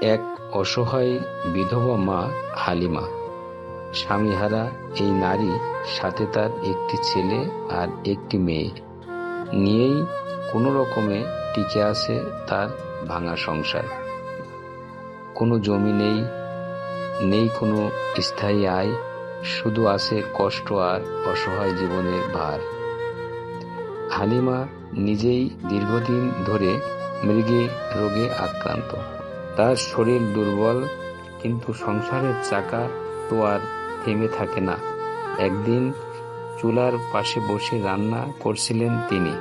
এক অসহায় বিধবা মা হালিমা। স্বামীহারা এই নারী সাথে তার একটি ছেলে আর একটি মেয়ে নিয়েই কোনো রকমে টিকে আছে তার ভাঙা সংসার। কোনো জমি নেই, নেই কোনো স্থায়ী আয়, শুধু আছে কষ্ট আর অসহায় জীবনের ভার। হালিমা নিজেই দীর্ঘদিন ধরে মৃগী রোগে আক্রান্ত। তার শরীর দুর্বল, কিন্তু সংসারের চাকা তো আর থেমে থাকে না। একদিন চুলার পাশে বসে রান্না করছিলেন তিনি।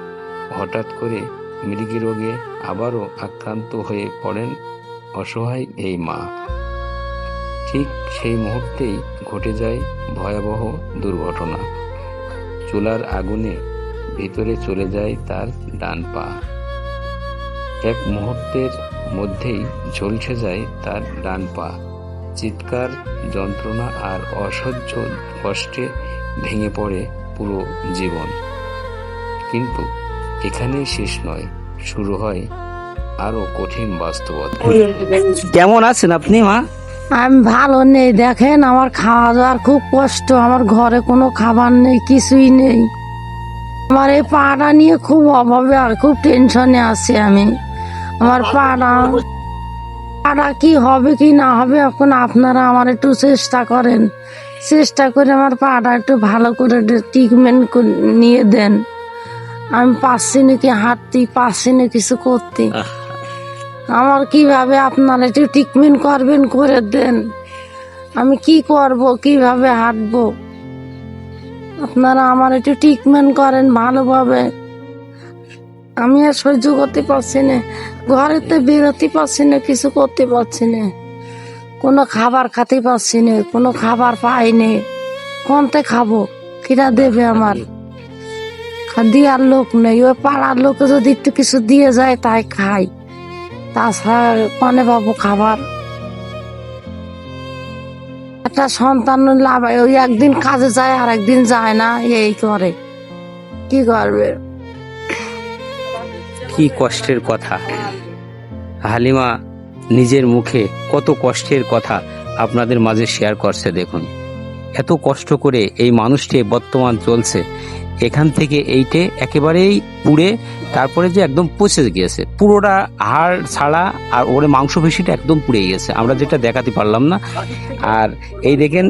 হঠাৎ করে মৃগী রোগে আবারও আক্রান্ত হয়ে পড়েন অসহায় এই মা। ঠিক সেই মুহূর্তেই ঘটে যায় ভয়াবহ দুর্ঘটনা। চুলার আগুনে ভিতরে চলে যায় তার ডান পা। এক মুহূর্তের মধ্যেই ঝলসে যায় তার ডান পা। চিৎকার, যন্ত্রণা আর অসহ্য কষ্টে ভেঙে পড়ে পুরো জীবন। কিন্তু এখানেই শেষ নয়, শুরু হয় আরো কঠিন বাস্তবতা। কেমন আছেন আপনি মা? আমি ভালো নেই, দেখেন আমার খাওয়া দাওয়ার খুব কষ্ট। আমার ঘরে কোনো খাবার নেই, কিছুই নেই। আমার এই পাটা নিয়ে খুব অভাবে আর খুব টেনশনে আছি আমি। আমার পাটা কি হবে কি না হবে, এখন আপনারা আমার একটু চেষ্টা করেন, চেষ্টা করে আমার পাটা একটু ভালো করে ট্রিটমেন্ট নিয়ে দেন। আমি পারছি নাকি হাঁটতে, পারছি না কিছু করতে। আমার কিভাবে আপনারা একটু ট্রিটমেন্ট করবেন, করে দেন। আমি কি করব, কিভাবে হাঁটবো, আপনারা আমার একটু ট্রিটমেন্ট করেন ভালোভাবে। আমি আর সহ্য করতে পারছি না, ঘরেতে বেরোতে পারছি না, কিছু করতে পারছি না, কোনো খাবার খেতে পারছি না, কোনো খাবার পাইনি। কোনতে খাবো, কিরা দেবে? আমার দেওয়ার লোক নেই। ওই পাড়ার লোকে যদি একটু কিছু দিয়ে যায় তাই খাই, তাছাড়া কনে পাবো খাবার? একটা সন্তান লাভ, ওই একদিন কাজে যায় আর একদিন যায় না, এই করে। কি করবে? কি কষ্টের কথা! হালিমা নিজের মুখে কত কষ্টের কথা আপনাদের মাঝে শেয়ার করছে। দেখুন, এত কষ্ট করে এই মানুষটি বর্তমান চলছে। এখান থেকে এইটে একেবারেই পুড়ে তারপরে যে একদম পচে গিয়েছে, পুরোটা হাড় ছাড়া, আর ওরে মাংসপেশিটা একদম পুড়ে গেছে, আমরা যেটা দেখাতে পারলাম না। আর এই দেখেন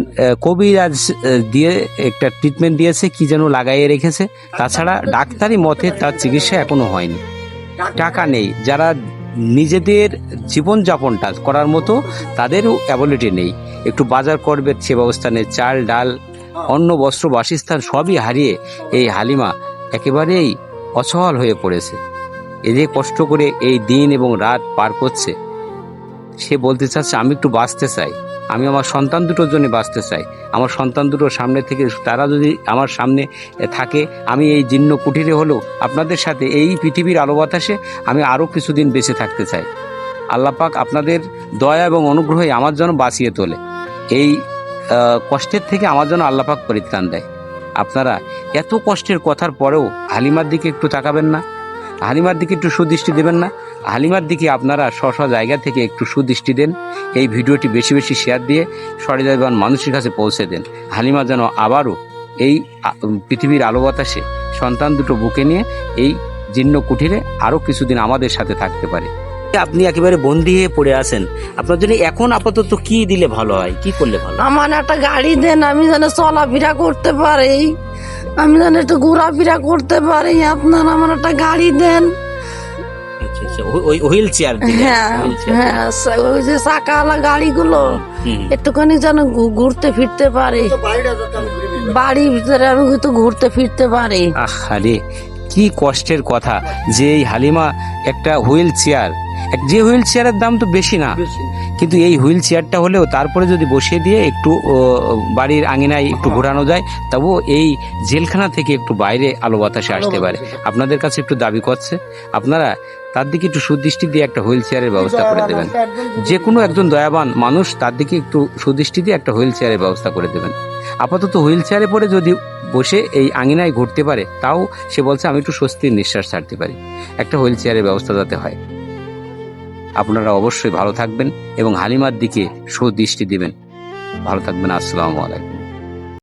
কবিরাজ দিয়ে একটা ট্রিটমেন্ট দিয়েছে, কি যেন লাগাইয়ে রেখেছে। তাছাড়া ডাক্তারি মতে তার চিকিৎসা এখনো হয়নি। টাকা নেই, যারা নিজেদের জীবনযাপনটা করার মতো তাদেরও অ্যাবিলিটি নেই। একটু বাজার করবে সে ব্যবস্থা নেই। চাল, ডাল, অন্ন, বস্ত্র, বাসস্থান সবই হারিয়ে এই হালিমা একেবারেই অসহায় হয়ে পড়েছে। এই যে কষ্ট করে এই দিন এবং রাত পার করছে, সে বলতে চাচ্ছে আমি একটু বাঁচতে চাই, আমি আমার সন্তান দুটোর জন্য বাঁচতে চাই। আমার সন্তান দুটোর সামনে থেকে, তারা যদি আমার সামনে থাকে, আমি এই জীর্ণ কুঠিরে হলেও আপনাদের সাথে এই পৃথিবীর আলো বাতাসে আমি আরও কিছুদিন বেঁচে থাকতে চাই। আল্লাহ পাক আপনাদের দয়া এবং অনুগ্রহে আমার জন্য বাঁচিয়ে তোলে। এই কষ্টের থেকে আমার জন্য আল্লাহ পাক পরিত্রাণ দেয়। আপনারা এত কষ্টের কথার পরেও হালিমার দিকে একটু তাকাবেন না? হালিমার দিকে একটু সুদৃষ্টি দেবেন না? হালিমার দিকে আপনারা স্ব জায়গা থেকে একটু সুদৃষ্টি দেন। এই ভিডিওটি বেশি বেশি শেয়ার দিয়ে সহৃদয়বান মানুষের কাছে পৌঁছে দেন। হালিমা যেন আবারও এই পৃথিবীর আলো বাতাসে সন্তান দুটো বুকে নিয়ে এই জীর্ণ কুঠিরে আরও কিছুদিন আমাদের সাথে থাকতে পারে। আপনি একেবারে বন্দী হয়ে পড়ে আছেন, আপনার জন্য এখন আপাতত কি দিলে ভালো হয়, কি করলে ভালো? আমার একটা গাড়ি দেন, আমি যেন চলাফেরা করতে পারি, আমি যেন একটু ঘোরাফেরা করতে পারি। আপনার আমার একটা গাড়ি দেন। আচ্ছা আচ্ছা, ওই হুইল চেয়ার? হ্যাঁ হ্যাঁ, ওই যে চাকাওয়ালা গাড়িগুলো, একটুখানি যেন ঘুরতে ফিরতে পারি, বাড়ির ভিতরে আমি হয়তো ঘুরতে ফিরতে পারি। আরে কি কষ্টের কথা যে এই হালিমা একটা হুইল চেয়ার, যে হুইল চেয়ারের দাম তো বেশি না, কিন্তু এই হুইল চেয়ারটা হলেও তারপরে যদি বসিয়ে দিয়ে একটু বাড়ির আঙিনায় একটু ঘোরানো যায়, তবুও এই জেলখানা থেকে একটু বাইরে আলো বাতাসে আসতে পারে। আপনাদের কাছে একটু দাবি করছে, আপনারা তার দিকে একটু সুদৃষ্টি দিয়ে একটা হুইল চেয়ারের ব্যবস্থা করে দেবেন। যে কোনো একজন দয়াবান মানুষ তার দিকে একটু সুদৃষ্টি দিয়ে একটা হুইল চেয়ারের ব্যবস্থা করে দেবেন। আপাতত হুইল চেয়ারে পরে যদি বসে এই আঙিনায় ঘুরতে পারে, তাও সে বলছে আমি একটু স্বস্তির নিঃশ্বাস ছাড়তে পারি। একটা হুইল চেয়ারের ব্যবস্থা যাতে হয়। আপনারা অবশ্যই ভালো থাকবেন এবং হালিমার দিকে সুদৃষ্টি দিবেন। ভালো থাকবেন। আসসালামু আলাইকুম।